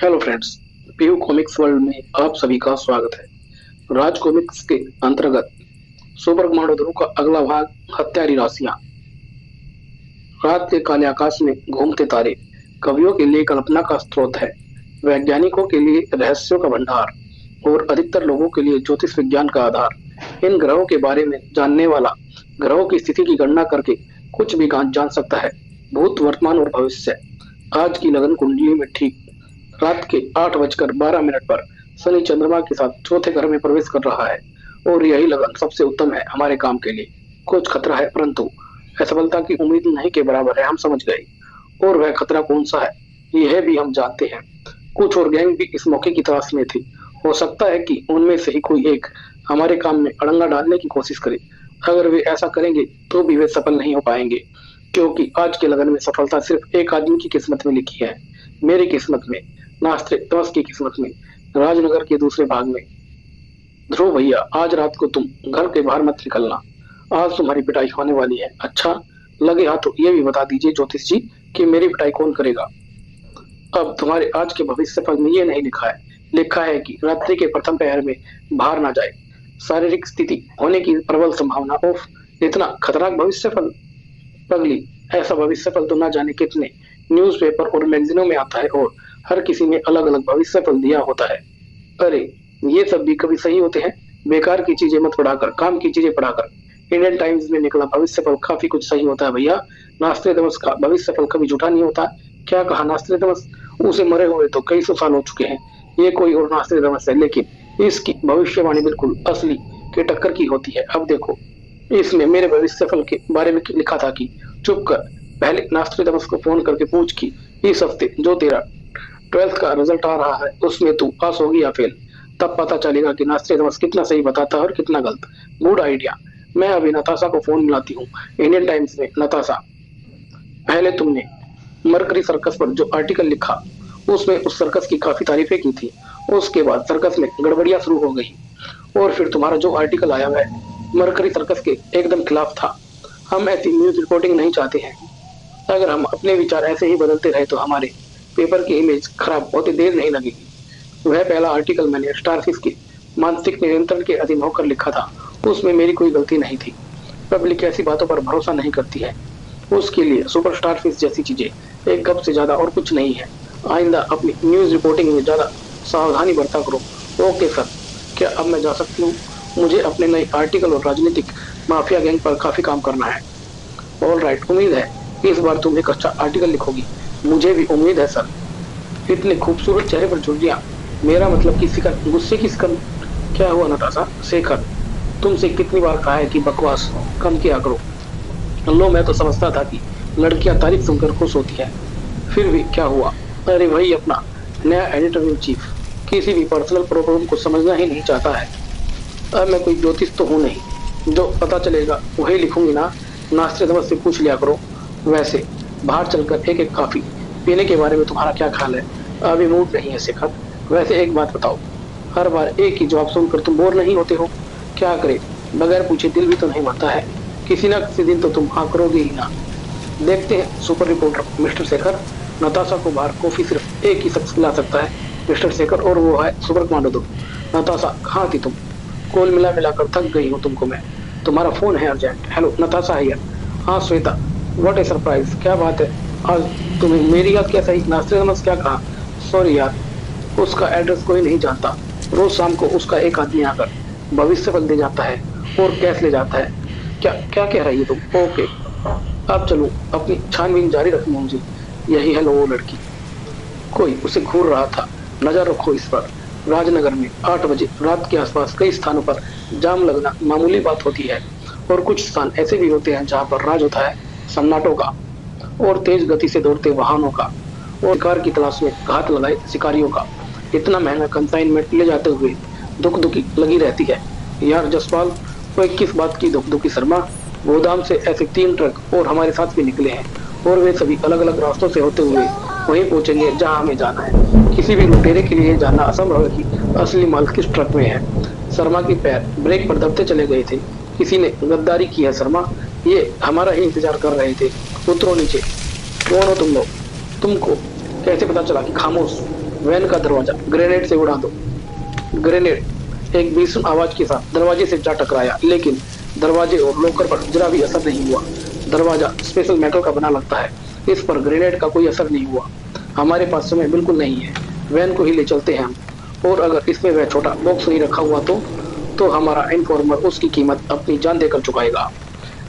Hello friends. PU comics world में आप सभी का स्वागत है। राज कॉमिक्स के अंतर्गत सुपर कमांडो ध्रुव का अगला भाग हत्यारी राशियां। रात के काले आकाश में घूमते तारे कवियों के लिए कल्पना का स्रोत है, वैज्ञानिकों के लिए रहस्यों का भंडार और अधिकतर लोगों के लिए ज्योतिष विज्ञान का आधार। इन ग्रहों के बारे में जानने वाला ग्रहों की स्थिति की गणना करके कुछ भी जान सकता है, भूत, वर्तमान और भविष्य। आज की लगन कुंडली में ठीक रात के 8:12 पर शनि चंद्रमा के साथ चौथे घर में प्रवेश कर रहा है और यही लगन सबसे उत्तम है हमारे काम के लिए। कुछ खतरा है, परंतु असफलता की उम्मीद नहीं के बराबर है, हम समझ गए। और वह खतरा कौन सा है यह भी हम जानते हैं। कुछ और गैंग भी इस मौके की तलाश में थी। हो सकता है कि उनमें से ही कोई एक हमारे काम में अड़ंगा डालने की कोशिश करे। अगर वे ऐसा करेंगे तो भी वे सफल नहीं हो पाएंगे, क्योंकि आज के लगन में सफलता सिर्फ एक आदमी की किस्मत में लिखी है, मेरी किस्मत में, नास्त्रेदामस की किस्मत में, राजनगर के दूसरे भाग में। ध्रुव भैया, आज रात को तुम घर के बाहर मत निकलना, आज तुम्हारी पिटाई होने वाली है। अच्छा लगे हाथों ये भी बता दीजिए ज्योतिष जी कि मेरी पिटाई कौन करेगा। अब तुम्हारे आज के भविष्य फल में ये नहीं लिखा है, लिखा है कि रात्रि के प्रथम पहर में बाहर ना जाए, शारीरिक स्थिति होने की प्रबल संभावना। ऑफ, इतना खतरनाक भविष्य फल पगली, ऐसा भविष्य फल तो ना जाने कितने न्यूज़पेपर और मैगजीनों में आता है और हर किसी ने अलग अलग भविष्य फल दिया होता है। अरे ये सब भी कभी सही होते हैं? बेकार की चीजें मत पढ़ाकर काम की चीजें पढ़ाकर। इंडियन टाइम्स में निकला भविष्य फल काफी कुछ सही होता है भैया। नास्त्रेदामस का भविष्य फल कभी झूठा नहीं होता। क्या कहा नास्त्रेदामस? उसे मरे हुए तो कई सौ साल हो चुके हैं। ये कोई और नास्त्रेदामस है, लेकिन इसकी भविष्यवाणी बिल्कुल असली के टक्कर की होती है। अब देखो, इसमें मेरे भविष्य फल के बारे में लिखा था कि चुप कर, पहले नास्त्रेदामस को फोन करके पूछ कि इस हफ्ते जो तेरा 12th का रिजल्ट आ रहा है उसमें तू पास होगी या फेल। तब पता चलेगा कि नास्त्रेदामस कितना सही बताता है और कितना गलत। Good idea. मैं अभी नताशा को फोन मिलाती हूँ। इंडियन टाइम्स में नताशा, पहले तुमने मरकरी सर्कस पर जो आर्टिकल लिखा उसमें उस सर्कस की काफी तारीफें की थी। उसके बाद सर्कस में गड़बड़ियां शुरू हो गई और फिर तुम्हारा जो आर्टिकल आया वह मरकरी सर्कस के एकदम खिलाफ था। हम ऐसी न्यूज रिपोर्टिंग नहीं चाहते हैं। अगर हम अपने विचार ऐसे ही बदलते रहे तो हमारे पेपर की इमेज खराब होते देर नहीं लगेगी। वह पहला आर्टिकल मैंने स्टारफिश के मानसिक नियंत्रण के अधीन होकर लिखा था, उसमें मेरी कोई गलती नहीं थी। पब्लिक ऐसी बातों पर भरोसा नहीं करती है, उसके लिए सुपर स्टारफिश जैसी चीजें एक गप से ज्यादा और कुछ नहीं है। आइंदा अपनी न्यूज रिपोर्टिंग में ज्यादा सावधानी बरता करो। ओके सर, क्या अब मैं जा सकती हूँ? मुझे अपने नए आर्टिकल और राजनीतिक माफिया गैंग पर काफी काम करना है। ऑल राइट, उम्मीद है इस बार तुम एक अच्छा आर्टिकल लिखोगी। मुझे भी उम्मीद है सर। इतने खूबसूरत चेहरे पर झुर्रियां, मेरा मतलब कि शिकन, गुस्से की शिकन। क्या हुआ नताशा? शेखर, तुमसे कितनी बार कहा है कि बकवास कम किया करो। लो, मैं तो समझता था कि लड़कियां तारीफ सुनकर खुश होती है, फिर भी क्या हुआ? अरे वही अपना नया एडिटर इन चीफ किसी भी पर्सनल प्रॉब्लम को समझना ही नहीं चाहता है। अब मैं कोई ज्योतिष तो हूँ नहीं, जो पता चलेगा वही लिखूंगी ना। नास्त्रेदामस से पूछ लिया करो। वैसे बाहर चलकर एक एक कॉफी पीने के बारे में तुम्हारा क्या ख्याल है? अभी मूड नहीं है शेखर। वैसे एक बात बताओ, हर बार एक ही जवाब सुनकर तुम बोर नहीं होते हो? क्या करे, बगैर पूछे दिल भी तो नहीं मरता है। किसी ना किसी दिन तो तुम हाँ करोगे ही ना। देखते हैं super reporter mister Shekhar. Natasha को बाहर कॉफी सिर्फ एक ही शख्स ला सकता है, मिस्टर शेखर, और वो है सुपर कमांडो ध्रुव। नताशा, कहाँ थी तुम? कॉल मिला मिलाकर थक गई हूँ तुमको मैं। तुम्हारा फोन है अर्जेंट। Hello Natasha here. हाँ श्वेता, व्हाट ए सरप्राइज, क्या बात है आज तुम्हें मेरी याद कैसा ही? नास्त्रेदामस क्या कहा? सॉरी यार, उसका एड्रेस कोई नहीं जानता। रोज शाम को उसका एक आदमी आकर भविष्य फल दे जाता है और कैश ले जाता है। क्या क्या कह रही है तुम? ओके, अब चलो अपनी छानबीन जारी रखनी मुझे। यही है लो वो लड़की, कोई उसे घूर रहा था। नजर रखो इस पर। राजनगर में 8 बजे रात के आसपास कई स्थानों पर जाम लगना मामूली बात होती है, और कुछ स्थान ऐसे भी होते हैं जहां पर राज होता है सन्नाटों का और तेज गति से दौड़ते वाहनों का और शिकार की तलाश में घात लगाए शिकारियों का। इतना महंगा कंसाइनमेंट ले जाते हुए दुख दुखी लगी रहती है यार जसपाल। वो किस बात की दुख दुखी शर्मा? गोदाम से ऐसे 3 ट्रक और हमारे साथ भी निकले हैं, और वे सभी अलग अलग रास्तों से होते हुए वहीं पहुंचेंगे जहां हमें जाना है। किसी भी लुटेरे के लिए जानना असंभव है कि असली माल किस ट्रक में है। शर्मा के पैर ब्रेक पर दबते चले गए थे। किसी ने गद्दारी की है शर्मा, ये हमारा ही इंतजार कर रहे थे। उतरो नीचे। कौन हो तुम लोग? तुमको कैसे पता चला कि? खामोश, वैन का दरवाजा ग्रेनेड से उड़ा दो। ग्रेनेड एक भीषण आवाज के साथ दरवाजे से जा टकराया, लेकिन दरवाजे और लॉकर पर जरा भी असर नहीं हुआ। दरवाजा स्पेशल मेटल का बना लगता है, इस पर ग्रेनेड का कोई असर नहीं हुआ। हमारे पास समय बिल्कुल नहीं है, वैन को ही ले चलते हैं हम। और अगर इसमें वह छोटा बॉक्स नहीं रखा हुआ तो हमारा इन्फॉर्मर उसकी कीमत अपनी जान देकर चुकाएगा।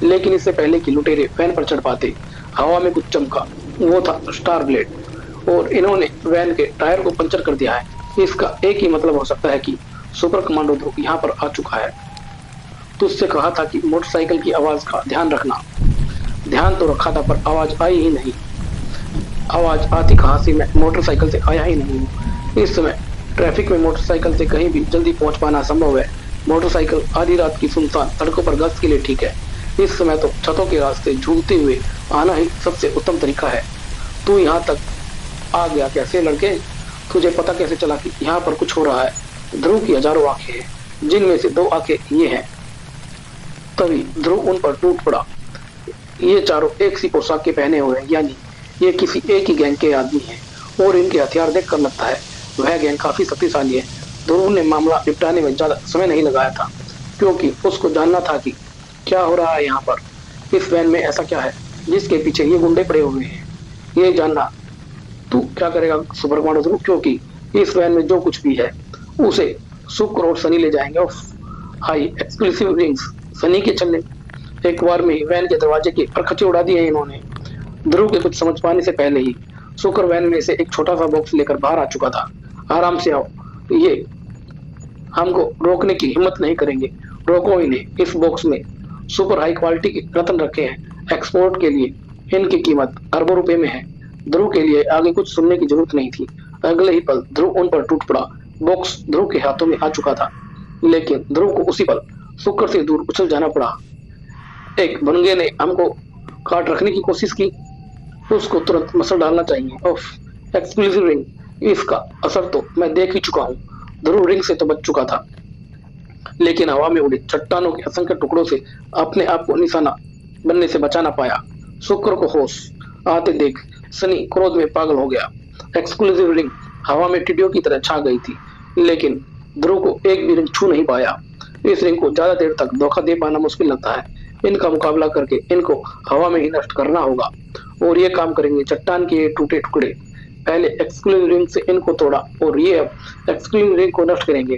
लेकिन इससे पहले कि लुटेरे वैन पर चढ़ पाते, हवा में कुछ चमका। वो था स्टार ब्लेड, और इन्होंने वैन के टायर को पंचर कर दिया है। इसका एक ही मतलब हो सकता है कि सुपर कमांडो ध्रुव यहाँ पर आ चुका है। तुझसे कहा था कि मोटरसाइकिल की आवाज का ध्यान रखना। ध्यान तो रखा था, पर आवाज आई ही नहीं। आवाज आती कहां से, मैं मोटरसाइकिल से आया ही नहीं हूँ। इस समय ट्रैफिक में मोटरसाइकिल से कहीं भी जल्दी पहुंच पाना संभव है। मोटरसाइकिल आधी रात की सुनसान सड़कों पर गश्त के लिए ठीक है। इस समय तो छतों के रास्ते झूलते हुए आना ही सबसे उत्तम तरीका है। तू यहाँ तक आ गया कैसे लड़के? तुझे पता कैसे चला कि यहाँ पर कुछ हो रहा है? ध्रुव की हजारों आंखें हैं, जिनमें से 2 आंखें ये हैं। तभी ध्रुव उन पर टूट पड़ा। ये चारों एक सी पोशाक के पहने हुए हैं, यानी ये किसी एक ही गैंग के आदमी हैं। और इनके हथियार देखकर लगता है वह गैंग काफी शक्तिशाली है। ध्रुव ने मामला निपटाने में ज्यादा समय नहीं लगाया था, क्योंकि उसको जानना था कि क्या हो रहा है यहाँ पर। इस वैन में ऐसा क्या है जिसके पीछे ये गुंडे पड़े हुए हैं? ये जानना तू क्या करेगा सुपर कमांडो ध्रुव, क्योंकि इस वैन में जो कुछ भी है उसे शुक्र और सनी ले जाएंगे। हाई एक्सक्लूसिव रिंग्स, सनी के छल्ले। एक बार में ही वैन के दरवाजे के परखचे उड़ा दिए इन्होंने। ध्रुव के कुछ समझ पाने से पहले ही शुक्र वैन में से एक छोटा सा बॉक्स लेकर बाहर आ चुका था। आराम से आओ, ये हमको रोकने की हिम्मत नहीं करेंगे। रोको इन्हें। इस बॉक्स में सुपर हाई क्वालिटी के रत्न रखे हैं, एक्सपोर्ट के लिए। इनकी कीमत अरबों रुपए में है। ध्रुव के लिए आगे कुछ सुनने की जरूरत नहीं थी। अगले ही पल ध्रुव उन पर टूट पड़ा। बॉक्स ध्रुव के हाथों में आ चुका था, लेकिन ध्रुव को उसी पल शुक्र से दूर उछल जाना पड़ा। एक बनगे ने हमको काट रखने की कोशिश की, उसको तुरंत मसल डालना चाहिए। ऑफ एक्सक्लूसिव रिंग, इसका असर तो मैं देख ही चुका हूँ। ध्रुव रिंग से तो बच चुका था, लेकिन हवा में उड़े चट्टानों के असंख्य टुकड़ों से अपने आप को निशाना बनने से बचा ना पाया। शुक्र को होश आते देख सनी क्रोध में पागल हो गया। एक्सक्लूसिव रिंग हवा में टिड्डियों की तरह छा गई थी, लेकिन ध्रुव को एक भी रिंग छू नहीं पाया। इस रिंग को ज्यादा देर तक धोखा दे पाना मुश्किल लगता है। इनका मुकाबला करके इनको हवा में ही नष्ट करना होगा, और ये काम करेंगे चट्टान के ये टूटे टुकड़े। पहले एक्सक्लूसिव रिंग से इनको तोड़ा, और ये अब एक्सक्लूसिव रिंग को नष्ट करेंगे।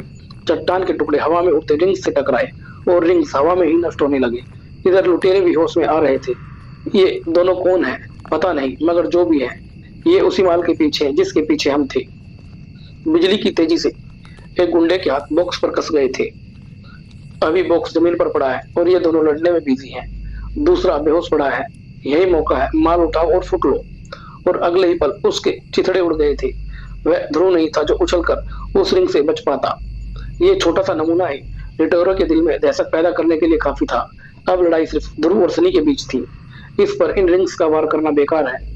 चट्टान के टुकड़े हवा में उड़ते रिंग से टकराए, और रिंग्स हवा में ही नष्ट होने लगे। इधर लुटेरे भी होश में आ रहे थे। ये दोनों कौन है पता नहीं, मगर जो भी है ये उसी माल के पीछे है जिसके पीछे हम थे। बिजली की तेजी से एक गुंडे के हाथ बॉक्स पर कस गए थे। अभी बॉक्स जमीन पर पड़ा है और ये दोनों लड़ने में बिजी हैं। दूसरा बेहोश पड़ा है। यही मौका है, माल उठाओ और फुट लो। और अगले ही पल उसके चिथड़े उड़ गए थे। वह ध्रुव नहीं था जो उछलकर उस रिंग से बच पाता। ये छोटा सा नमूना ही रिटोरो के दिल में दहशत पैदा करने के लिए काफी था। अब लड़ाई सिर्फ ध्रुव और सनी के बीच थी। इस पर इन रिंग्स का वार करना बेकार है।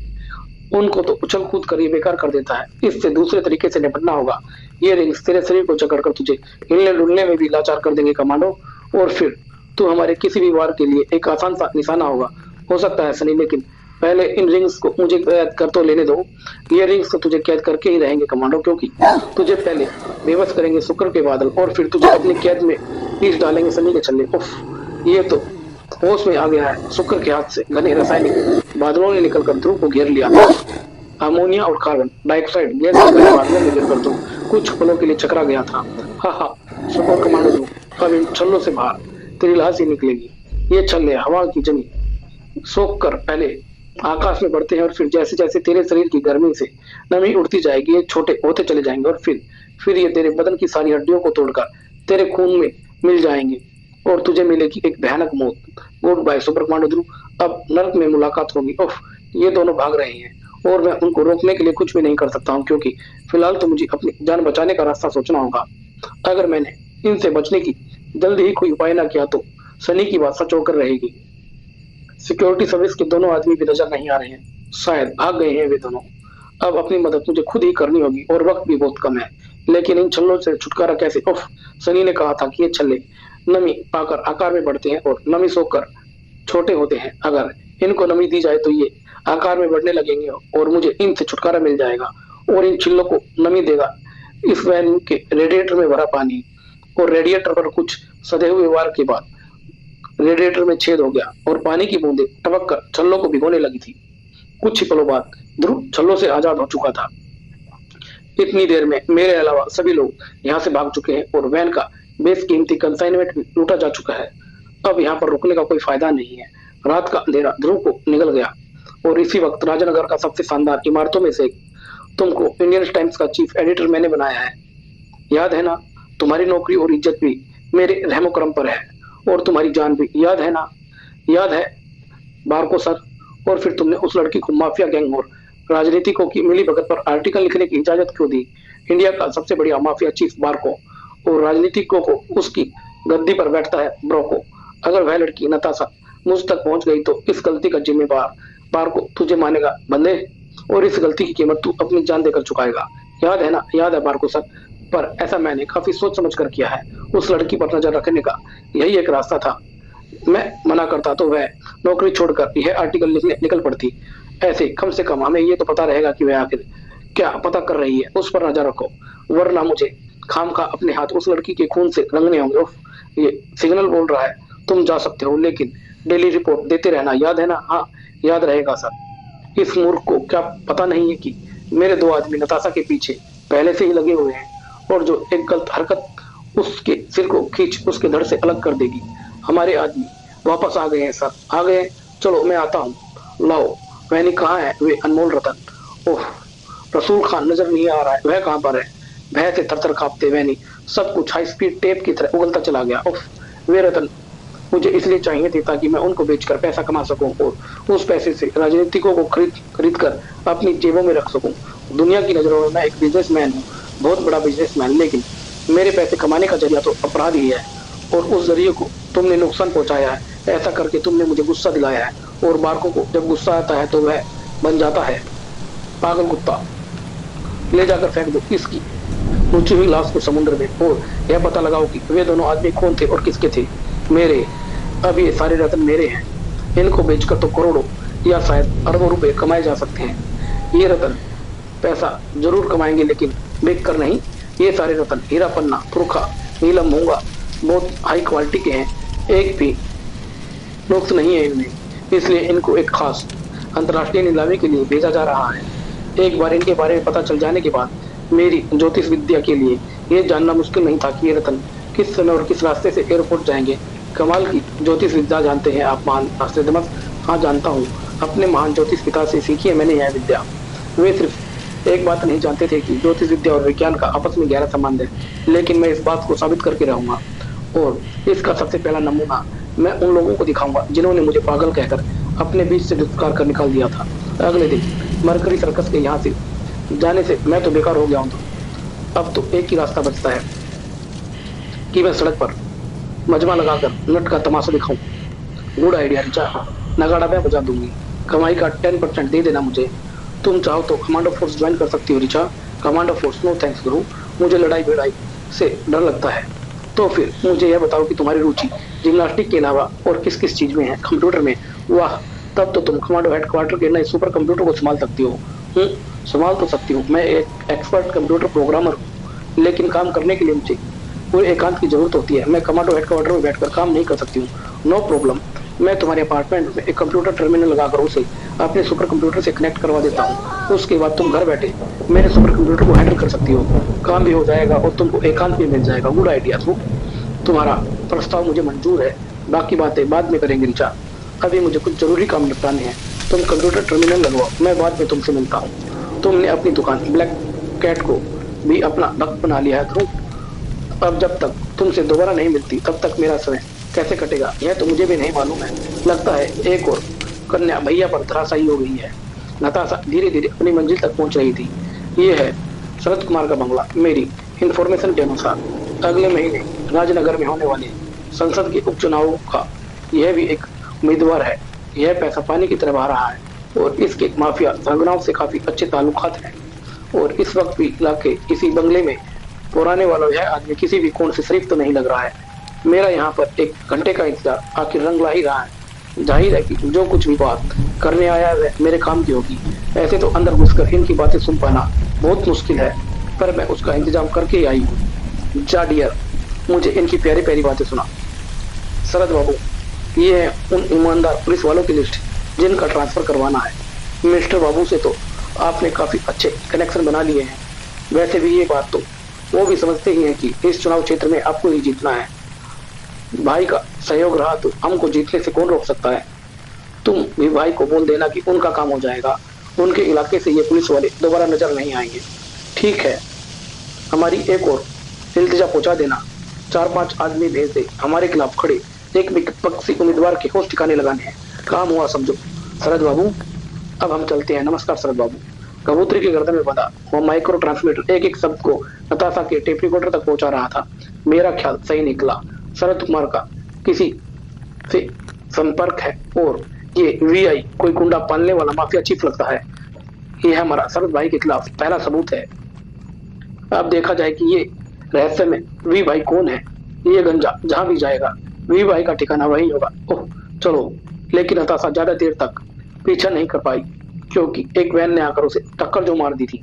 उनको तो उछल कूद कर ये बेकार कर देता है। इससे दूसरे तरीके से निपटना होगा। ये रिंग्स तेरे शरीर को जकड़ कर तुझे हिलने डुलने में भी लाचार कर देंगे कमांडो, और फिर तू हमारे किसी भी वार के लिए एक आसान सा निशाना होगा। हो सकता है सनी, लेकिन पहले इन रिंग्स को मुझे कैद कर तो लेने दो। ये रिंग्स तो तुझे कैद करके ही रहेंगे कमांडो, क्योंकि तुझे पहले बेबस करेंगे शुक्र के बादल, और फिर तुझे अपनी कैद में पीस डालेंगे सनी के छल्ले। उफ, ये तो होश में आ गया है। शुक्र के हाथ से घने रासायनिक बादलों ने निकलकर ध्रुव को घेर लिया। अमोनिया और कार्बन डाइऑक्साइड गैस के घने बादलों में गिरकर ध्रुव कुछ पलों के लिए चकरा गया था। हा हा, सुपर कमांडो ध्रुव, अब इन छल्लों से बाहर तेरी लाश ही निकलेगी। ये छल्ले हवा की जमी सोख कर पहले आकाश में बढ़ते हैं, और फिर जैसे जैसे तेरे शरीर की गर्मी से नमी उड़ती जाएगी, ये छोटे होते चले जाएंगे, और फिर ये तेरे बदन की सारी हड्डियों को तोड़कर तेरे खून में मिल जाएंगे, और तुझे मिलेगी एक भयानक मौत। गुड बाय सुपर कमांडो ध्रुव, अब नर्क में मुलाकात होगी। उफ, ये दोनों भाग रहे हैं, और मैं उनको रोकने के लिए कुछ भी नहीं कर सकता हूँ, क्योंकि फिलहाल तो मुझे अपनी जान बचाने का रास्ता सोचना होगा। अगर मैंने इनसे बचने की जल्दी ही कोई उपाय ना किया तो सनी की बात सच होकर रहेगी। सिक्योरिटी सर्विस के दोनों आदमी भी नजर नहीं आ रहे हैं, शायद भाग गए हैं वे दोनों। अब अपनी मदद मुझे खुद ही करनी होगी, और वक्त भी बहुत कम है। लेकिन इन छल्लों से छुटकारा कैसे? उफ, सनी ने कहा था कि ये छल्ले नमी पाकर आकार में बढ़ते हैं और नमी सोकर छोटे होते हैं। अगर इनको नमी दी जाए तो ये आकार में बढ़ने लगेंगे, और मुझे इनसे छुटकारा मिल जाएगा। और इन चिल्लों को नमी देगा। इस वैन के रेडिएटर में भरा पानी और रेडिएटर पर कुछ सधे हुए वार के बाद रेडिएटर में छेद हो गया और पानी की बूंदें टपक कर छल्लों को भिगोने लगी थी। कुछ ही पलों बाद ध्रुव छल्लों से आजाद हो चुका था। इतनी देर में मेरे अलावा सभी लोग यहाँ से भाग चुके हैं और वैन का बेशकीमती कंसाइनमेंट भी लूटा जा चुका है। अब यहाँ पर रुकने का कोई फायदा नहीं है। रात का अंधेरा ध्रुव को निगल गया और इसी वक्त राजनगर का सबसे शानदार इमारतों में से एक तुमको इंडियन टाइम्स का चीफ एडिटर मैंने बनाया है। याद है ना? तुम्हारी नौकरी और इज्जत भी मेरे रहमो करम पर है और तुम्हारी जान भी। याद है ना? याद है बारको सर? और फिर तुमने उस लड़की को माफिया गैंग और राजनीतिकों की मिली भगत पर आर्टिकल लिखने की इजाजत क्यों दी? इंडिया का सबसे बढ़िया माफिया चीफ बारको और राजनीतिकों को उसकी गद्दी पर बैठता है ब्रोको। अगर वह लड़की नताशा मुझ तक पहुंच गई तो इस गलती का जिम्मेवार बारको तुझे मानेगा बंदे, और इस गलती की कीमत तू अपनी जान देकर चुकाएगा। याद है ना? याद है बारको सर? पर ऐसा मैंने काफी सोच समझ कर किया है। उस लड़की पर नजर रखने का यही एक रास्ता था। मैं मना करता तो वह नौकरी छोड़कर यह आर्टिकल लिखने निकल पड़ती। ऐसे कम से कम हमें ये तो पता रहेगा कि वह आखिर क्या पता कर रही है। उस पर नजर रखो, वरना मुझे खामखा अपने हाथ उस लड़की के खून से रंगने होंगे। उफ, ये सिग्नल बोल रहा है। तुम जा सकते हो, लेकिन डेली रिपोर्ट देते रहना। याद है ना? हाँ, याद रहेगा सर। इस मूर्ख को क्या पता नहीं है कि मेरे दो आदमी नताशा के पीछे पहले से ही लगे हुए हैं और जो एक गलत हरकत उसके सिर को खींच उसके धड़ से अलग कर देगी। हमारे आदमी वापस आ गए हैं सर, आ गए हैं। चलो मैं आता हूँ। लाओ, वैनी कहाँ है? वे अनमोल रतन। ओह, रसूल खान नजर नहीं आ रहा है। वह कहाँ पर है? भय से थरथर कांपते वैनी सब कुछ हाई स्पीड टेप की तरह उगलता चला गया। उफ, वे रतन मुझे इसलिए चाहिए थे ताकि मैं उनको बेचकर पैसा कमा सकूं और उस पैसे से राजनीतिकों को खरीद कर अपनी जेबों में रख सकूं। दुनिया की नजरों में मैं एक बिजनेसमैन हूँ, बहुत बड़ा बिजनेसमैन, लेकिन मेरे पैसे कमाने का जरिया तो अपराध ही है और उस जरिए को तुमने नुकसान पहुंचाया है। ऐसा करके तुमने मुझे गुस्सा दिलाया है और बारकों को जब गुस्सा आता है तो वह बन जाता है पागल कुत्ता। ले जाकर फेंक दो इसकी ऊंची हुई लाश को समुद्र में और यह पता लगाओ कि वे दोनों आदमी कौन थे और किसके थे। मेरे। अब ये सारे रत्न मेरे हैं। इनको बेचकर तो करोड़ों या शायद अरबों रुपए कमाए जा सकते हैं। ये रत्न पैसा जरूर कमाएंगे, लेकिन बेच कर नहीं। ये सारे रत्न हीरा पन्ना, पुरखा, नीलम, मूंगा बहुत हाई क्वालिटी के हैं। एक भी नुक्स नहीं है इनमें, इसलिए इनको एक खास अंतर्राष्ट्रीय नीलामी के लिए भेजा जा रहा है। एक बार इनके बारे में पता चल जाने के बाद मेरी ज्योतिष विद्या के लिए यह जानना मुश्किल नहीं था कि ये रतन किस समय और किस रास्ते से एयरपोर्ट जाएंगे। कमाल की ज्योतिष विद्या जानते हैं आप महान आश्चर्यजनक? हाँ जानता हूँ, अपने महान ज्योतिष पिता से सीखी है मैंने यह विद्या। वे सिर्फ एक बात नहीं जानते थे कि ज्योतिष विद्या और विज्ञान का आपस में गहरा संबंध है, लेकिन मैं इस बात को साबित करके रहूंगा और इसका सबसे पहला नमूना मैं उन लोगों को दिखाऊंगा जिन्होंने मुझे पागल कहकर अपने बीच से दुष्कार कर निकाल दिया था। अगले दिन मरकरी सर्कस के यहाँ से जाने से मैं तो बेकार हो गया हूँ। तो अब तो एक ही रास्ता बचता है कि मैं सड़क पर मजमा लगाकर नट का तमाशा दिखाऊं। गुड आइडिया रिचा, नगाड़ा मैं बजा दूंगी। कमाई का 10% दे देना मुझे। तुम चाहो तो कमांडो फोर्स ज्वाइन कर सकती हो Richa. Commando force? No thanks गुरु, मुझे लड़ाई भिड़ाई से डर लगता है। तो फिर मुझे यह बताओ कि तुम्हारी रुचि जिम्नास्टिक के अलावा और किस किस चीज में है? कंप्यूटर में? वाह, तब तो तुम कमांडो हेडक्वार्टर के नए सुपर कंप्यूटर को संभाल सकती हो। संभाल तो सकती हूँ, मैं एक एक्सपर्ट कंप्यूटर प्रोग्रामर हूँ, लेकिन काम करने के लिए मुझे पूरे एकांत की जरूरत होती है। मैं कमांडो हेडक्वार्टर में बैठकर काम नहीं कर सकती हूँ। नो प्रॉब्लम, मैं तुम्हारे अपार्टमेंट में एक कंप्यूटर टर्मिनल लगाकर उसे अपने सुपर कंप्यूटर से कनेक्ट करवा देता हूँ। उसके बाद तुम घर बैठे मेरे सुपर कंप्यूटर को हैंडल कर सकती हो। काम भी हो जाएगा और तुमको एकांत भी मिल जाएगा। Good idea. तुम्हारा प्रस्ताव मुझे मंजूर है, बाकी बातें बाद में करेंगे रिचा। अभी मुझे कुछ जरूरी काम निपटाने हैं। तुम कंप्यूटर टर्मिनल लगवाओ, मैं बाद में तुमसे मिलता हूँ। तुमने अपनी दुकान ब्लैक कैट को भी अपना भक्त बना लिया है ध्रुव। अब जब तक तुमसे दोबारा नहीं मिलती तब तक मेरा समय कैसे कटेगा यह तो मुझे भी नहीं मालूम है। लगता है एक और कन्या भैया पर धराशायी हो गई है। नताशा धीरे धीरे अपनी मंजिल तक पहुंच रही थी। ये है शरद कुमार का बंगला। मेरी इंफॉर्मेशन के अनुसार अगले महीने राजनगर में होने वाले संसद के उपचुनावों का यह भी एक उम्मीदवार है। यह पैसा पानी की तरह बहा रहा है और इसके माफिया सरगनाओं से काफी अच्छे ताल्लुकात हैं और इस वक्त भी इलाके इसी बंगले में पुराने वाला यह आदमी किसी भी कोण से शरीफ तो नहीं लग रहा है। मेरा यहाँ पर एक घंटे का इंतजार आखिर रंग ला ही रहा है। जाहिर है कि जो कुछ भी बात करने आया है मेरे काम की होगी। ऐसे तो अंदर घुसकर इनकी बातें सुन पाना बहुत मुश्किल है, पर मैं उसका इंतजाम करके ही आई हूँ। जा डियर, मुझे इनकी प्यारी प्यारी बातें सुना। शरद बाबू, ये है उन ईमानदार पुलिस वालों की लिस्ट जिनका ट्रांसफर करवाना है। मिस्टर बाबू से तो आपने काफी अच्छे कनेक्शन बना लिए हैं। वैसे भी ये बात तो वो भी समझते ही हैं कि इस चुनाव क्षेत्र में आपको ही जीतना है। भाई का सहयोग रहा तो हमको जीतने से कौन रोक सकता है। तुम भी भाई को बोल देना कि उनका काम हो जाएगा। उनके इलाके से ये पुलिस वाले दोबारा नजर नहीं आएंगे। ठीक है, हमारी एक और इल्तिजा पहुंचा देना। 4-5 आदमी भेज दे हमारे खिलाफ खड़े एक विपक्षी उम्मीदवार के होश ठिकाने लगाने हैं। काम हुआ समझो। शरद बाबू, अब हम चलते हैं। नमस्कार शरद बाबू। कबूतरी के गर्दन में बंधा वो माइक्रो ट्रांसमीटर एक एक शब्द को नताशा के टेप रिकॉर्डर तक पहुंचा रहा था। मेरा ख्याल सही निकला। शरद कुमार का किसी से संपर्क है और ये वीआई कोई गुंडा पालने वाला माफिया चीफ लगता है। यह हमारा शरद भाई के खिलाफ पहला सबूत है। अब देखा जाए कि ये रहस्य में वी भाई कौन है। ये गंजा जहां भी जाएगा वी भाई का ठिकाना वही होगा। ओह चलो। लेकिन नताशा ज्यादा देर तक पीछा नहीं कर पाई, क्योंकि एक वैन ने आकर उसे टक्कर जो मार दी थी।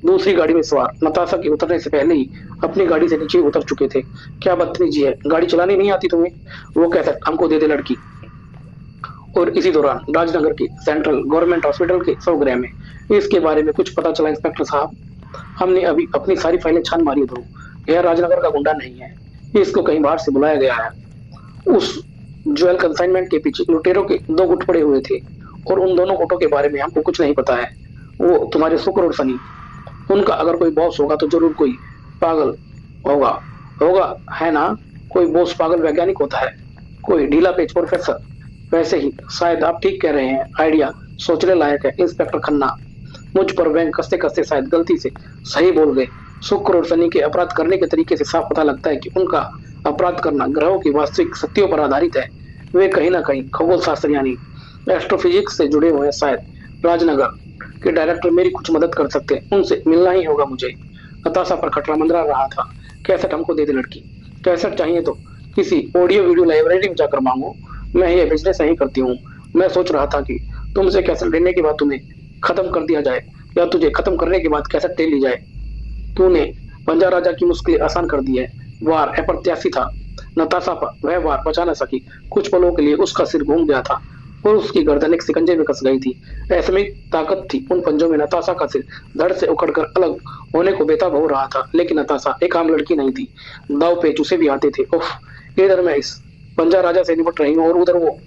दूसरी गाड़ी में सवार नताशा के उतरने से पहले ही अपनी गाड़ी से नीचे उतर चुके थे। क्या बदतमीजी है, गाड़ी चलानी नहीं आती तुम्हें? वो कैसे हमको दे दे लड़की। और इसी दौरान राजनगर के सेंट्रल गवर्नमेंट हॉस्पिटल के स्वगृह में इसके बारे में कुछ पता चला इंस्पेक्टर साहब। हमने अभी अपनी सारी फाइलें छान मारी ध्रुव। यह राजनगर का गुंडा नहीं है, इसको कहीं बाहर से बुलाया गया है। उस ज्वेल कंसाइनमेंट के पीछे लुटेरों के 2 गुट पड़े हुए थे और उन दोनों गुटों के बारे में हमको कुछ नहीं पता है। वो तुम्हारे शुक्र और शनि, उनका अगर कोई बॉस होगा तो जरूर कोई पागल होगा। होगा है ना? कोई बॉस पागल वैज्ञानिक होता है, कोई ढीला पेच प्रोफेसर। वैसे ही शायद आप ठीक कह रहे हैं। आइडिया सोचने लायक है इंस्पेक्टर खन्ना। मुझ पर बैंक कसते कसते शायद गलती से सही बोल गए। शुक्र और शनि के अपराध करने के तरीके से साफ पता लगता है कि उनका अपराध करना ग्रहों की वास्तविक शक्तियों पर आधारित है। वे कहीं ना कहीं खगोल शास्त्र यानी एस्ट्रोफिजिक्स से जुड़े हुए हैं। शायद राजनगर के डायरेक्टर मेरी कुछ मदद कर सकते हैं, उनसे मिलना ही होगा मुझे। नताशा पर खटरा मंडरा रहा था। कैसेट हमको दे दे लड़की। कैसेट चाहिए तो किसी ऑडियो वीडियो लाइब्रेरी में जाकर मांगो। मैं ये बिजनेस नहीं करती हूँ। मैं सोच रहा था कि तुमसे कैसेट लेने के बाद तुम्हें खत्म कर दिया जाए या तुझे खत्म करने के बाद कैसेट ले ली जाए। तूने पंजा राजा की मुश्किलें आसान कर दी है। वार अप्रत्याशित था। नताशा पर वह वार बचा न सकी। कुछ पलों के लिए उसका सिर घूम गया था और उसकी गर्दन एक सिकंजे में कस गई थी। ऐसे में ताकत थी उन पंजों में। नताशा का सिर धड़ से उखड़कर अलग होने को बेताब हो रहा था, लेकिन नताशा एक आम लड़की नहीं थी। दाव पेच उसे भी आते थे। उफ, इधर मैं इस पंजा राजा से निपट रही हूँ और उधर वो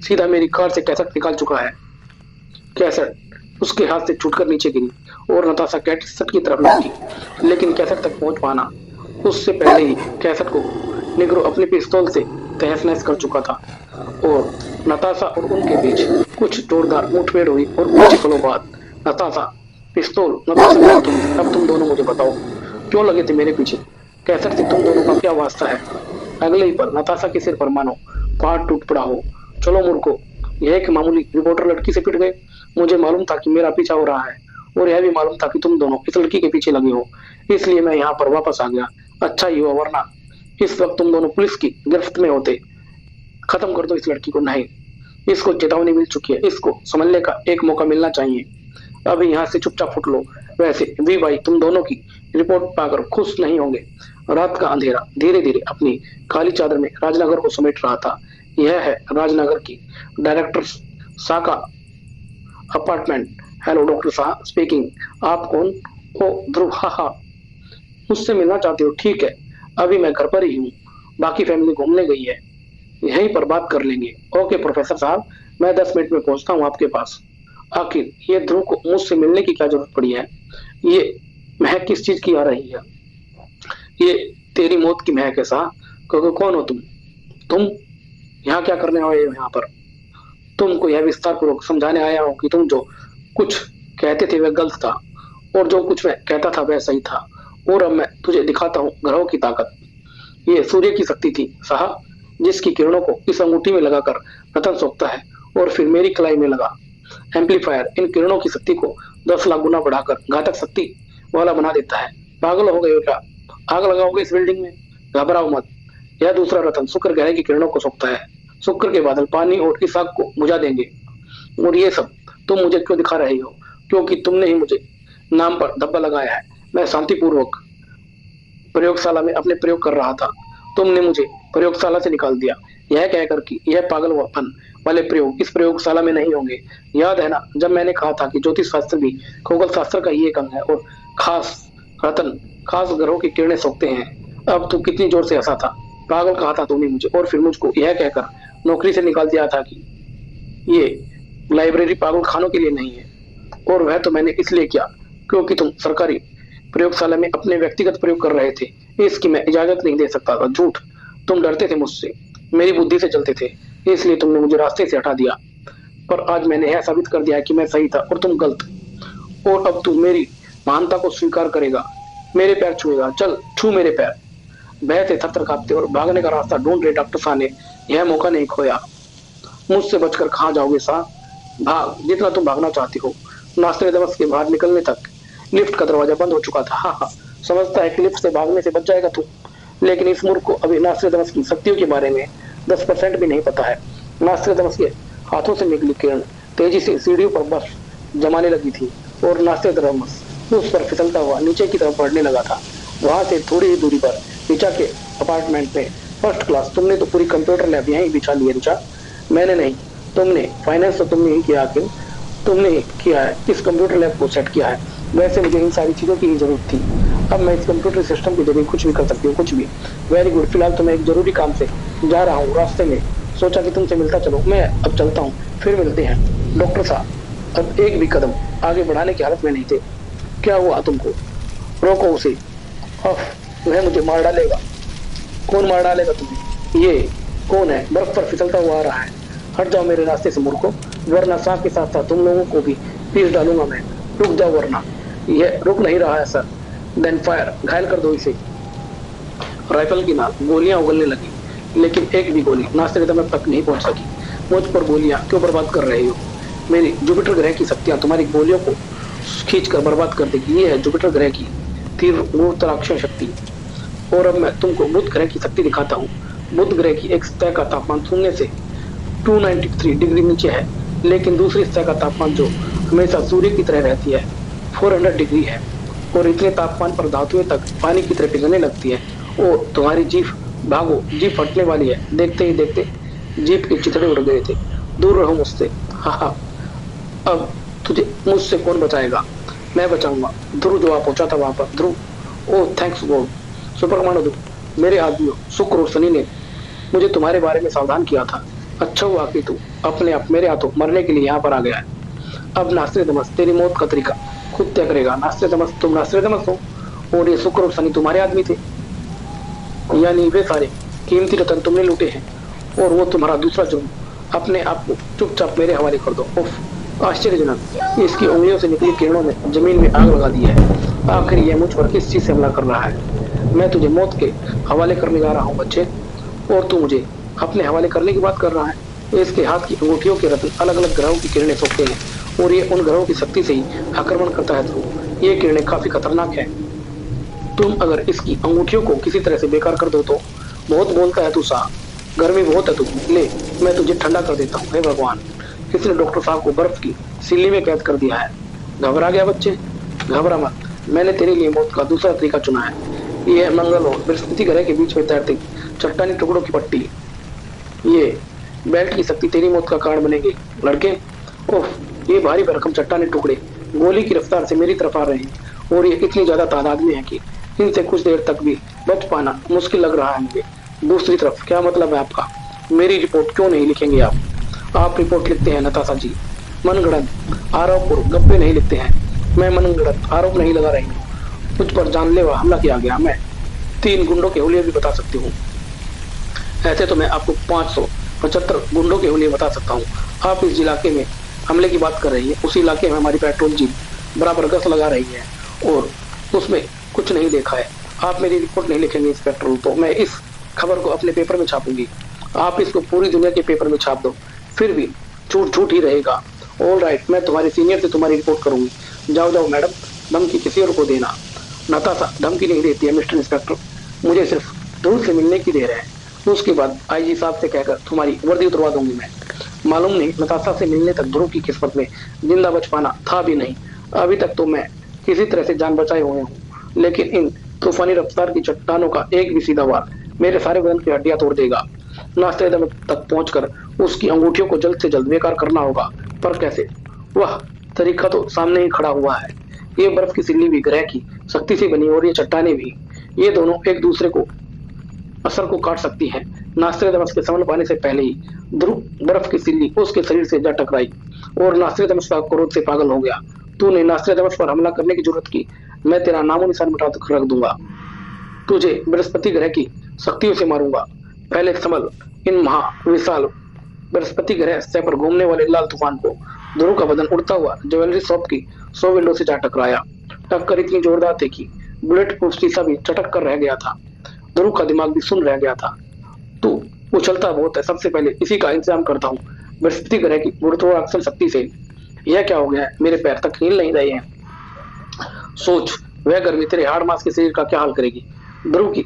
सीधा मेरी कार से कैसेट निकाल चुका है। कैसेट उसके हाथ से छूटकर नीचे गिरी और नताशा कैसेट की तरफ लपकी, लेकिन कैसेट तक पहुंच पाना उससे पहले ही कैसेट को निग्रो अपनी पिस्तौल से तहस नहस कर चुका था और नताशा और उनके बीच कुछ जोरदार मुठभेड़ हुई। और कुछ ही पलों बाद नताशा पिस्तौल नताशा, अब तुम दोनों मुझे बताओ क्यों लगे थे मेरे पीछे? कैसेट से तुम दोनों का क्या वास्ता है? अगले ही पर नताशा के सिर पर मानो पहाड़ टूट पड़ा हो। चलो मूर्खो, यह एक मामूली रिपोर्टर लड़की से पिट गए। मुझे मालूम था कि मेरा पीछा हो रहा है और यह भी मालूम था कि तुम दोनों इस लड़की के पीछे लगे हो, इसलिए मैं यहाँ पर वापस आ गया। अच्छा ही हुआ, वरना इस वक्त तुम दोनों पुलिस की गिरफ्त में होते। खत्म कर दो इस लड़की को। नहीं, इसको चेतावनी मिल चुकी है, इसको समझने का एक मौका मिलना चाहिए। अभी यहाँ से चुपचाप फुट लो। वैसे वी भाई तुम दोनों की रिपोर्ट पाकर खुश नहीं होंगे। रात का अंधेरा धीरे धीरे अपनी काली चादर में राजनगर को समेट रहा था। यह है राजनगर की डायरेक्टर शाह का apartment. Hello doctor Shah speaking. आप कौन? ओ ध्रुव, हा, मुझसे मिलना चाहते हो? ठीक है, अभी मैं घर पर ही हूँ, बाकी फैमिली घूमने गई है, यहीं पर बात कर लेंगे। ओके प्रोफेसर साहब, मैं 10 मिनट में पहुंचता हूँ आपके पास। आखिर ये ध्रुव को मुझसे मिलने की क्या जरूरत पड़ी है? ये महक किस चीज की आ रही है? ये तेरी मौत की महक है साहब। कौन हो तुम? तुम यहाँ क्या करने आए हो? यहाँ पर तुमको यह विस्तार पूर्वक समझाने आया हूँ कि तुम जो कुछ कहते थे वह गलत था और जो कुछ मैं कहता था वह सही था। और अब मैं तुझे दिखाता हूँ ग्रहों की ताकत। ये सूर्य की शक्ति थी साहब, जिसकी किरणों को इस अंगूठी में लगाकर रतन सोखता है और फिर मेरी कलाई में लगा एम्पलीफायर इन किरणों की शक्ति को 10 लाख गुना बढ़ाकर घातक शक्ति वाला बना देता है। पागल हो गए हो क्या? आग लगाओगे इस बिल्डिंग में? घबराओ मत, यह दूसरा रतन शुक्र ग्रह की किरणों को सोखता है शुक्र के बादल पानी और इस आग को बुझा देंगे। और ये सब तुम मुझे क्यों दिखा रहे हो? क्योंकि तुमने ही मुझे नाम पर धब्बा लगाया है। मैं शांतिपूर्वक प्रयोगशाला में अपने प्रयोग कर रहा था, तुमने मुझे प्रयोगशाला से निकाल दिया, यह कहकर कि यह पागलपन वाले प्रयोग इस प्रयोगशाला में नहीं होंगे। याद है ना जब मैंने कहा था कि ज्योतिष शास्त्र भी खगोल शास्त्र का ही एक अंग है और खास रतन खास ग्रहों की किरणें सोखते हैं। अब तू कितनी जोर से हंसा था। पागल कहा था तुमने मुझे और फिर मुझको यह कहकर नौकरी से निकाल दिया था कि ये लाइब्रेरी पागल खानों के लिए नहीं है। और वह तो मैंने इसलिए किया क्योंकि तुम सरकारी प्रयोगशाला में अपने व्यक्तिगत प्रयोग कर रहे थे, इसकी मैं इजाजत नहीं दे सकता था। झूठ, तुम डरते थे मुझसे, मेरी बुद्धि से चलते थे, इसलिए तुमने मुझे रास्ते से हटा दिया। पर आज मैंने यह साबित कर दिया है कि मैं सही था और तुम गलत। और अब तू मेरी महानता को स्वीकार करेगा, मेरे पैर छुएगा। चल छू मेरे पैर। भय से थरथर कांपते और भागने का रास्ता ढूंढ रहे डॉक्टर शाह ने यह मौका नहीं खोया। मुझसे बचकर कहाँ जाओगे शाह? भाग जितना तुम भागना चाहती हो। नास्त्रेदमस के बाहर निकलने तक लिफ्ट का दरवाजा बंद हो चुका था। हाँ हाँ, समझता है कि लिफ्ट से भागने से बच जाएगा तू, लेकिन इस मूर्ख को अभी नास्त्रेदमस की शक्तियों के बारे में 10% भी नहीं पता है। नास्त्रेदमस के हाथों से निकली किरण तेजी से सीढ़ियों पर बर्फ जमाने लगी थी और नास्त्रेदमस उस पर फिसलता हुआ नीचे की तरफ बढ़ने लगा था। वहां से थोड़ी ही दूरी पर ऋचा के अपार्टमेंट में फर्स्ट क्लास। तुमने तो पूरी कंप्यूटर लैब यहीं बिछा ली है ऋचा। मैंने नहीं, तुमने। फाइनेंस तो तुमने ही किया, आखिर तुमने ही किया है, इस कंप्यूटर लैब को सेट किया है। वैसे मुझे इन सारी चीजों की ही जरूरत थी। अब मैं इस कंप्यूटर सिस्टम के जरिए कुछ भी कर सकती हूँ, कुछ भी। Very good. फिलहाल तो मैं एक जरूरी काम से जा रहा हूँ, रास्ते में सोचा कि तुमसे मिलता चलो। मैं अब चलता हूँ, फिर मिलते हैं। डॉक्टर साहब अब एक भी कदम आगे बढ़ाने की हालत में नहीं थे। क्या हुआ तुमको? रोको उसे। वह मुझे मार डालेगा। कौन मार डालेगा तुम्हें? ये कौन है? बर्फ पर फिसलता हुआ आ रहा है। हट जाओ मेरे रास्ते से मूर्खों, वरना सांप के साथ साथ तुम लोगों को भी पीस डालूंगा मैं। रुक जाओ वरना। यह रुक नहीं रहा है सर। देन फायर, घायल कर दो इसे। राइफल की नाल गोलियां उगलने लगी, लेकिन एक भी गोली नास्त्रेदमस तक नहीं पहुंच सकी। मुझ पर गोलियां क्यों बर्बाद कर रहे हो? मेरी जुपिटर ग्रह की शक्तियां तुम्हारी गोलियों को खींचकर बर्बाद कर देगी। ये है जुपिटर ग्रह की तीव्र गुरुत्वाकर्षण शक्ति। और अब मैं तुमको बुध ग्रह की शक्ति दिखाता हूँ। बुध ग्रह की एक सतह का तापमान शून्य से 293 डिग्री नीचे है, लेकिन दूसरी सतह का तापमान जो हमेशा सूर्य की तरह रहती है 400 डिग्री है। और इतने तापमान पर धातुएं तक पानी की तरह पिघलने लगती है। ओ तुम्हारी जीभ, भागो, जीभ फटने वाली है। देखते ही देखते जीभ के चिथड़े उड़ गए थे। दूर रहो मुझसे। हाँ, अब तुझे मुझसे कौन बचाएगा? मैं बचाऊंगा। ध्रुव जो आ पहुंचा था वहां पर। Dhruv, oh thanks God. Super commando Dhruv, मेरे आदमियों शुक्र और शनि ने मुझे तुम्हारे बारे में सावधान किया था। अच्छा हुआ कि तू अपने आप मेरे हाथों मरने के लिए यहाँ पर आ गया है। अब नास्त्रेदमस तेरी मौत का तरीका खुद तय करेगा। नास्त्रेदमस, तुम नास्त्रेदमस हो और ये शुक्र और शनि तुम्हारे आदमी थे, यानी वे सारे कीमती रतन तुमने लूटे हैं। और वो तुम्हारा दूसरा जुर्म। अपने आप को चुपचाप मेरे हवाले कर दो। उफ, आश्चर्यजनक, इसकी उंगलियों से निकली किरणों ने जमीन में आग लगा दी है। आखिर यह मुझ पर किस चीज से हमला कर रहा है? मैं तुझे मौत के हवाले करने जा रहा हूँ बच्चे, और तू मुझे अपने हवाले करने की बात कर रहा है। इसके हाथ की अंगूठियों के रत्न अलग अलग ग्रहों की किरणें सोखते हैं और ये उन ग्रहों की शक्ति से ही आक्रमण करता है। तो ये किरणें काफी खतरनाक है। तुम अगर इसकी अंगूठियों को किसी तरह से बेकार कर दो तो। बहुत बोलता है तू सा, गर्मी बहुत है तू। ले, मैं तुझे ठंडा कर देता हूँ। हे भगवान, किसने डॉक्टर साहब को बर्फ की सिल्ली में कैद कर दिया है? घबरा गया बच्चे? घबरा मत, मैंने तेरे लिए मौत का दूसरा तरीका चुना है। ये मंगल और बृहस्पति ग्रह के बीच में तैरती चट्टानी टुकड़ों की पट्टी। ये बेल्ट की शक्ति तेरी मौत का कारण बनेगी लड़के। ओह, ये भारी भरकम चट्टानी टुकड़े गोली की रफ्तार से मेरी तरफ आ रहे हैं और ये इतनी ज्यादा तादाद में है कि इनसे कुछ देर तक भी बच पाना मुश्किल लग रहा है मुझे। दूसरी तरफ क्या मतलब है आपका? मेरी रिपोर्ट क्यों नहीं लिखेंगे आप? आप रिपोर्ट लिखते हैं नताशा जी, मनगढ़ंत आरोप और गप्पे नहीं लिखते हैं। मैं मनगढ़ंत आरोप नहीं लगा रही हूँ। मुझ पर जानलेवा हमला किया गया। मैं 3 गुंडों के हुलिये भी बता सकती हूँ। ऐसे तो मैं आपको 575 गुंडों के हुलिये बता सकता हूँ। आप इस इलाके में हमले की बात कर रही है, उसी इलाके में हमारी पेट्रोल जीप बराबर गश्त लगा रही है और उसमें कुछ नहीं देखा है। आप मेरी रिपोर्ट नहीं लिखेंगे इंस्पेक्टर, तो मैं इस खबर को अपने पेपर में छापूंगी। आप इसको पूरी दुनिया के पेपर में छाप दो, फिर भी झूठ झूठ ही रहेगा। ऑल राइट, मैं तुम्हारे सीनियर से तुम्हारी रिपोर्ट करूंगी। जाओ जाओ मैडम, धमकी किसी और को देना। नताशा धमकी नहीं देती है मिस्टर इंस्पेक्टर, मुझे सिर्फ ध्रुव से मिलने की देर है। उसके बाद आईजी साहब से कहकर तुम्हारी वर्दी उतरवा दूंगी मैं। मालूम नहीं नताशा से मिलने तक ध्रुव की किस्मत में जिंदा बच पाना था भी नहीं। अभी तक तो मैं किसी तरह से जान बचाए हुए हूँ, लेकिन इन तूफानी रफ्तार की चट्टानों का एक भी सीधा वार मेरे सारे बदन की हड्डियां तोड़ देगा। नाश्ते दम तक पहुंचकर उसकी अंगूठियों को जल्द से जल्द बेकार करना होगा, पर कैसे? वह तरीका तो सामने ही खड़ा हुआ है। ये बर्फ की सिल्ली भी ग्रह की शक्ति से बनी और ये चट्टाने भी, ये दोनों एक दूसरे को असर को काट सकती है। नास्त्रेदमस के समन पाने से पहले ही ध्रुव बर्फ की सिल्ली उसके शरीर से जा टकराई और नास्त्रेदमस का क्रोध से पागल हो गया। तूने नास्त्रेदमस पर हमला करने की जरूरत की, मैं तेरा नामो निशान मिटा कर रख दूंगा। तुझे बृहस्पति ग्रह की शक्तियों से मारूंगा। पहले संभल इन महाविशाल बृहस्पति ग्रह से पर घूमने वाले लाल तूफान को। ध्रुव का बदन उड़ता हुआ ज्वेलरी शॉप की 100 विंडो से जा टकराया। टक्कर इतनी जोरदार थी कि बुलेट प्रूफ शीशा भी चटक कर रह गया था। ध्रुव का दिमाग भी सुन रह गया था। तू उछलता बहुत है, सबसे पहले इसी का इंतजाम करता हूँ। बृहस्पति ग्रह की गुरुत्वाकर्षण शक्ति से यह क्या हो गया है, मेरे पैर तक हिल नहीं रहे हैं। सोच, वह गर्मी तेरे हाड़ मांस के शरीर का क्या हाल करेगी। ध्रुव की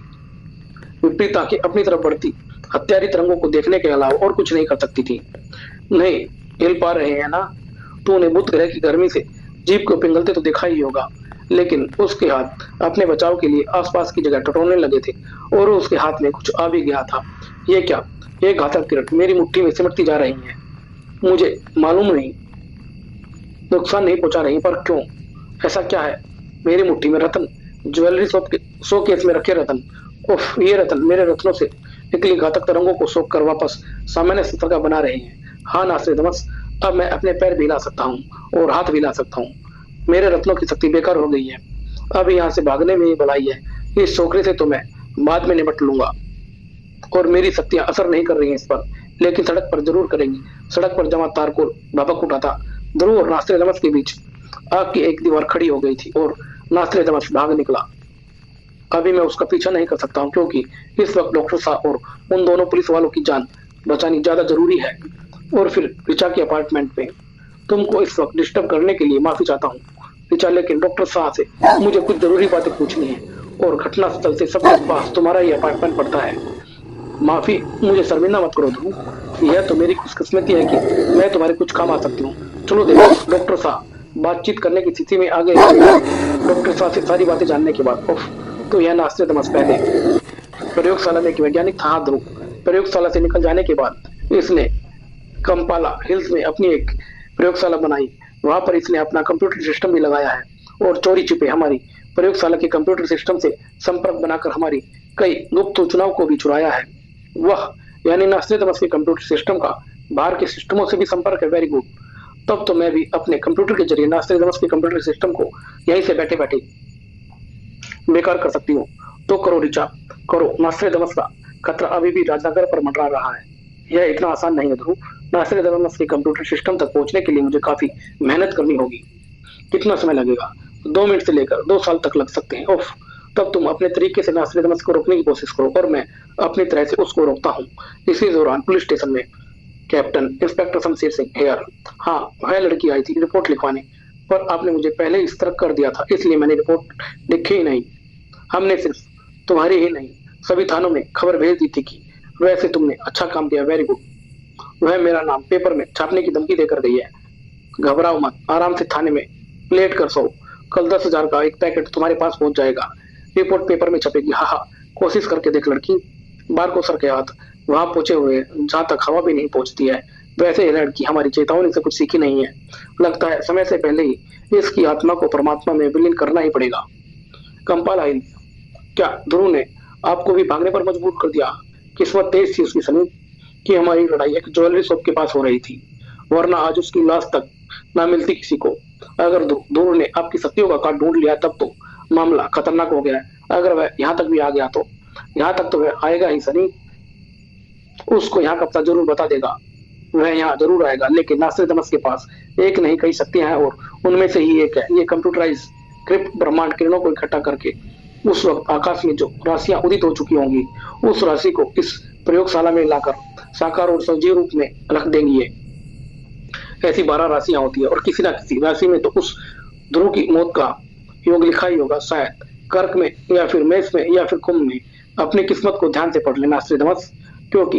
विपरीत आंखें अपनी तरफ बढ़ती हत्यारी तरंगों को देखने के अलावा और कुछ नहीं कर सकती थी। नहीं हिल पा रहे हैं ना? तूने बुध ग्रह की गर्मी से जीप को पिघलते तो देखा ही होगा, लेकिन उसके हाथ अपने बचाव के लिए आसपास की जगह टटोलने लगे थे और उसके हाथ में कुछ आ भी गया था। ये क्या? ये घातक किरण मेरी मुट्ठी में सिमटती जा रही है। मुझे मालूम नहीं नुकसान नहीं पहुंचा रही, पर क्यों? ऐसा क्या है? मेरी मुट्ठी में रतन, ज्वेलरी शोकेस में रखे रतन। उफ, ये रतन मेरे रत्नों से निकली घातक तरंगों को सोख कर वापस सामान्य स्तर का बना रहे हैं। हाँ नास्त्रेदमस, अब मैं अपने पैर भी हिला सकता हूँ और हाथ भी हिला सकता हूँ। मेरे रत्नों की शक्ति बेकार हो गई है। अब यहाँ से भागने में ही भलाई है। इस छोकरे से तो मैं बाद में निपट लूंगा और मेरी शक्तियां असर नहीं कर रही हैं इस पर, लेकिन सड़क पर जरूर करेंगी। सड़क पर जमा तारकोल भभक उठा था। ध्रुव और नास्त्रेदमस के बीच आग की एक दीवार खड़ी हो गई थी और नास्त्रेदमस भाग निकला। अभी मैं उसका पीछा नहीं कर सकता हूँ, क्योंकि इस वक्त डॉक्टर साहब और उन दोनों पुलिस वालों की जान बचानी ज्यादा जरूरी है। और फिर रिचा के अपार्टमेंट में तुमको इस वक्त डिस्टर्ब करने के लिए माफी चाहता हूँ रिचा, लेकिन डॉक्टर साहब से मुझे कुछ जरूरी बातें पूछनी है और घटनास्थल से सबके पास तुम्हारा ही अपार्टमेंट पड़ता है। माफी, मुझे शर्मिंदा मत करो ध्रुव, यह तो मेरी खुशकिस्मती है कि मैं तुम्हारे कुछ काम आ सकती हूँ। चलो देखो, डॉक्टर साहब बातचीत करने की स्थिति में आ गए। डॉक्टर साहब से सारी बातें जानने के बाद तो यह नास्त्रेदमस पहले प्रयोगशाला में एक वैज्ञानिक था। ध्रुव प्रयोगशाला से निकल जाने के बाद इसने कंपाला हिल्स में अपनी एक प्रयोगशाला बनाई। वहां पर इसने अपना कंप्यूटर सिस्टम भी लगाया है और चोरी छिपे हमारी प्रयोगशाला के कंप्यूटर सिस्टम से संपर्क बनाकर हमारी कई गुप्त सूचनाओं को भी चुराया है। वह यानी नास्त्रेदमस के कंप्यूटर सिस्टम का बाहर के सिस्टमों से भी संपर्क है। वेरी गुड, तब तो मैं भी अपने कंप्यूटर के जरिए नास्त्रेदमस के कंप्यूटर सिस्टम को यहीं से बैठे बैठे बेकार कर सकती हूँ। तो करो रिचा, करो। नास्त्रेदमस का खतरा अभी भी राजनगर पर मंडरा रहा है। यह इतना आसान नहीं है ध्रुव। नास्त्रेदमस के कंप्यूटर सिस्टम तक पहुंचने के लिए मुझे काफी मेहनत करनी होगी। कितना समय लगेगा? 2 मिनट से लेकर 2 साल तक लग सकते हैं। उफ, तब तुम अपने तरीके से नास्त्रेदमस को रोकने की कोशिश करो और मैं अपनी तरह से उसको रोकता हूँ। इसी दौरान पुलिस स्टेशन में captain inspector Shamsher Singh here, हाँ वह लड़की आई थी रिपोर्ट लिखवाने, पर आपने मुझे पहले ही सतर्क कर दिया था, इसलिए मैंने रिपोर्ट लिखी ही नहीं। हमने सिर्फ तुम्हारी ही नहीं सभी थानों में खबर भेज दी थी कि वैसे तुमने अच्छा काम किया। Very good. वह मेरा नाम पेपर में छापने की धमकी देकर गई है। घबराओ मत, आराम से थाने में लेट कर सो। कल 10,000 का एक पैकेट तुम्हारे पास पहुंच जाएगा। रिपोर्ट पेपर में छपेगी। हाँ हाँ, कोशिश करके देख लड़की। बार को सर के हाथ वहां पहुंचे हुए जहां तक हवा भी नहीं पहुंचती है। वैसे ये लड़की हमारी चेतावनी से कुछ सीखी नहीं है। लगता है समय से पहले ही इसकी आत्मा को परमात्मा में विलीन करना ही पड़ेगा। कंपाला हिल, क्या ध्रुव ने आपको भी भागने पर मजबूर कर दिया? किस्मत तेज थी उसकी सनी कि हमारी लड़ाई एक ज्वेलरी शॉप के पास हो रही थी, वरना आज उसकी लाश तक ना मिलती किसी को। अगर ध्रुव ने आपकी शक्तियों का काट ढूंढ लिया तब तो मामला खतरनाक हो गया है। अगर वह यहाँ तक भी आ गया तो यहाँ तक तो वह आएगा ही सनी। उसको यहाँ कब्जा जरूर बता देगा। वह यहाँ जरूर आएगा, लेकिन नास्त्रेदमस के पास एक नहीं कई शक्तियां हैं और उनमें से ही एक है ये कंप्यूटराइज क्रिप्ट ब्रह्मांड किरणों को इकट्ठा करके उस वक्त आकाश में जो राशियां उदित हो चुकी होंगी उस राशि को इस प्रयोगशाला में लाकर साकार और सजीव रूप में रख देंगी। ये ऐसी 12 राशियां होती है और किसी ना किसी राशि में तो उस ध्रुव की मौत का योग लिखा ही होगा, शायद कर्क में या फिर मेष में या फिर कुंभ में। अपनी किस्मत को ध्यान से पढ़ लेना नास्त्रेदमस। क्योंकि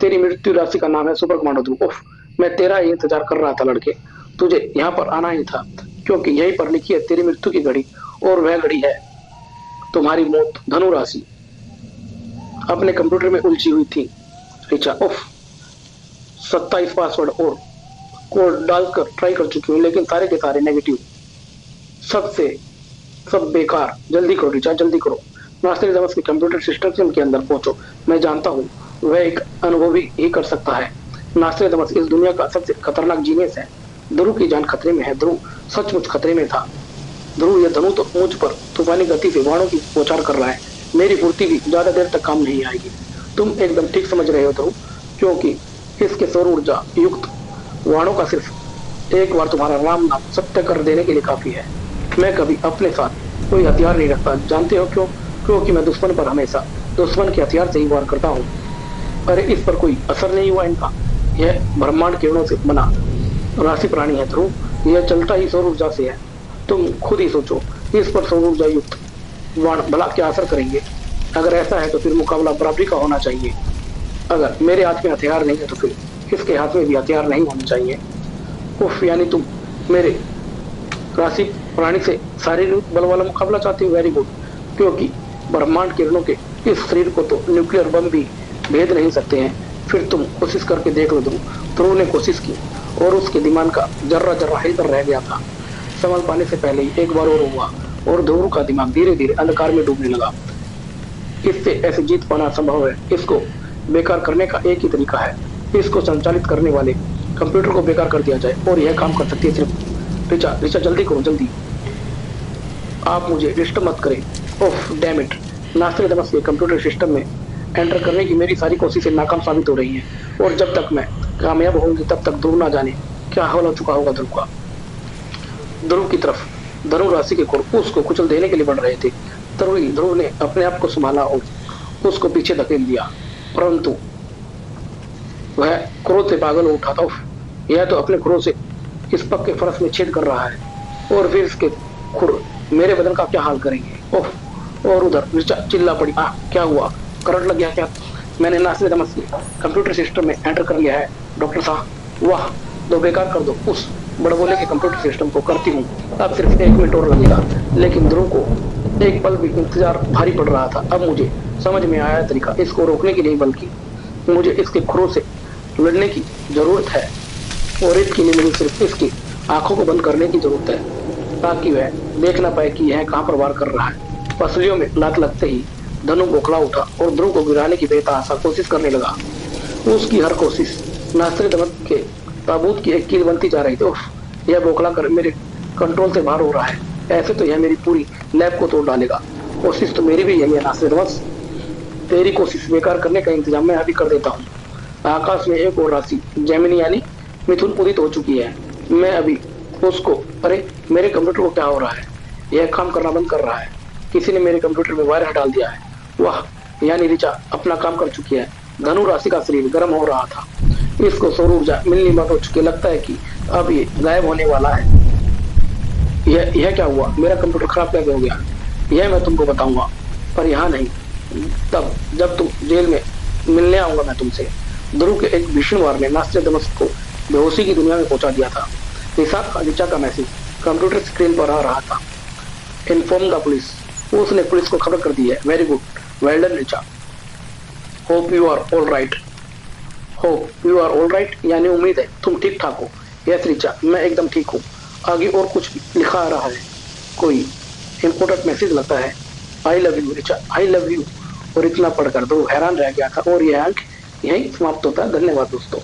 तेरी मृत्यु राशि का नाम है सुपर कमांडो ध्रुव। उफ, मैं तेरा ही इंतजार कर रहा था लड़के, तुझे यहाँ पर आना ही था, क्योंकि यहीं पर लिखी है तेरी मृत्यु की घड़ी, और वह घड़ी है तुम्हारी मौत। धनु राशि अपने कंप्यूटर में उलझी हुई थी ऋचा। उफ, 27 पासवर्ड और कोड डालकर ट्राई कर चुकी हूँ, लेकिन सारे के सारे नेगेटिव, सबसे सब बेकार। जल्दी करो ऋचा, जल्दी करो। नास्ट्रेडामस के कंप्यूटर सिस्टम के अंदर पहुंचो। मैं जानता हूँ वह एक अनुभवी ही कर सकता है। नास्ट्रेडामस इस दुनिया का सबसे खतरनाक जीनियस है। ध्रुव की जान खतरे में है। ध्रुव सचमुच खतरे में था। ध्रुव, यह धनु तो ऊंच पर तूफानी गति से बाणों की बौछार कर रहा है। मेरी फुर्ती भी ज्यादा देर तक काम नहीं आएगी। तुम एकदम ठीक समझ रहे हो ध्रुव, क्योंकि इसके सौर ऊर्जा युक्त बाणों का सिर्फ एक बार तुम्हारा राम नाम सत्य कर देने के लिए काफी है। मैं कभी अपने साथ कोई हथियार नहीं रखता, जानते हो क्यों? क्योंकि मैं दुश्मन पर हमेशा दुश्मन के हथियार से ही वार करता हूँ। अरे, इस पर कोई असर नहीं हुआ इनका। यह ब्रह्मांड किरणों से बना राशि प्राणी है ध्रुव, यह चलता ही सौर ऊर्जा से है। तुम खुद ही सोचो, इस पर सौर ऊर्जा युक्त बाण भला क्या असर करेंगे? अगर ऐसा है तो फिर मुकाबला बराबरी का होना चाहिए। अगर मेरे हाथ में हथियार नहीं है तो फिर इसके हाथ में भी हथियार नहीं होने चाहिए। उफ, यानी तुम मेरे राशि प्राणी से शारीरिक बल वाला मुकाबला चाहते हो? वेरी गुड, क्योंकि ब्रह्मांड किरणों के इस शरीर को तो न्यूक्लियर बम भी भेद नहीं सकते हैं। फिर तुम कोशिश करके देख लो ध्रुव। ध्रुव ने कोशिश की और उसके दिमाग का जर्रा जर्रा हिल कर रह गया था। संभल पाने से पहले ही एक बार और हुआ और ध्रुव का दिमाग धीरे धीरे अंधकार में डूबने लगा। इससे ऐसे जीत पाना संभव है। इसको बेकार करने का एक ही तरीका है, इसको संचालित करने वाले कंप्यूटर को बेकार कर दिया जाए, और यह काम कर सकती है सिर्फ ऋचा। ऋचा, जल्दी करो, जल्दी। आप मुझे डिस्टर्ब मत करें। ओह डैम इट, नास्ट्रेडामस के कंप्यूटर सिस्टम में एंटर करने की मेरी सारी कोशिशें नाकाम साबित हो रही हैं, और जब तक मैं कामयाब होंगी तब तक ध्रुव ना जाने क्या हाल हो चुका होगा ध्रुव का। ध्रुव की तरफ धनु राशि के कोर उसको कुचल देने के लिए बढ़ रहे थे। ध्रुव ने अपने आप को संभाला और उसको पीछे धकेल दिया, परंतु वह क्रोध से पागल हो उठा था। यह तो अपने क्रोध से इस पक्के फर्श में छेद कर रहा है, और फिर इसके खुर मेरे बदन का क्या हाल करेंगे। ओह, और उधर ऋचा चिल्ला पड़ी। क्या हुआ? करंट लग गया क्या? मैंने नास्ट्रेडामस कंप्यूटर सिस्टम में एंटर कर लिया है डॉक्टर साहब। वाह, दो बेकार कर दो उस बड़बोले के कंप्यूटर सिस्टम को। करती हूँ, अब सिर्फ 1 मिनट और लगेगा। लेकिन ध्रुव को एक पल भी इंतजार भारी पड़ रहा था। अब मुझे समझ में आया तरीका, इसको रोकने की नहीं बल्कि मुझे इसके खुरों से लड़ने की जरूरत है, और इसके लिए मुझे सिर्फ इसकी आंखों को बंद करने की जरूरत है, ताकि वह देख ना पाए कि यह कहाँ पर वार कर रहा है। पसलियों में लात लगते ही धनु बौखला उठा और ध्रुव को गिराने की बेतहाशा कोशिश करने लगा। उसकी हर कोशिश नास्ट्रेडामस के ताबूत की एक कील बनती जा रही थी। यह बौखला कर मेरे कंट्रोल से बाहर हो रहा है। ऐसे तो यह मेरी पूरी लैब को तोड़ डालेगा। कोशिश तो मेरी भी यही है नास्ट्रेडामस, तेरी कोशिश बेकार करने का इंतजाम मैं अभी कर देता हूँ। आकाश में एक और राशि जेमिनी यानी मिथुन उदित हो चुकी है। मैं अभी उसको, अरे मेरे कंप्यूटर को क्या हो रहा है? यह काम करना बंद कर रहा है। किसी ने मेरे कंप्यूटर में वायरस डाल दिया है। वाह, यानी ऋचा अपना काम कर चुकी है। धनु राशि का शरीर गर्म हो रहा था, इसको सौर ऊर्जा मिलनी बंद हो चुकी। लगता है कि अब ये गायब होने वाला है। यह क्या हुआ? मेरा कंप्यूटर खराब कैसे हो गया? यह मैं तुमको बताऊंगा, पर यहाँ नहीं, तब जब तुम जेल में मिलने आऊंगा मैं तुमसे। ध्रुव के एक भीषण वार ने नास्ट्रेडामस को बेहोशी की दुनिया में पहुंचा दिया था। ऋचा का मैसेज कंप्यूटर स्क्रीन पर आ रहा था। Inform the police. उसने पुलिस को खबर कर दी है। Very good, well done Richa. Hope you are all right. Hope you are all right यानी उम्मीद है तुम ठीक ठाक हो। यस ऋचा, मैं एकदम ठीक हूँ। आगे और कुछ लिखा आ रहा है, कोई इम्पोर्टेंट मैसेज लगता है। I love you Richa, I love you. और इतना पढ़कर ध्रुव हैरान रह गया था, और यह अंक यही समाप्त होता है। धन्यवाद दोस्तों।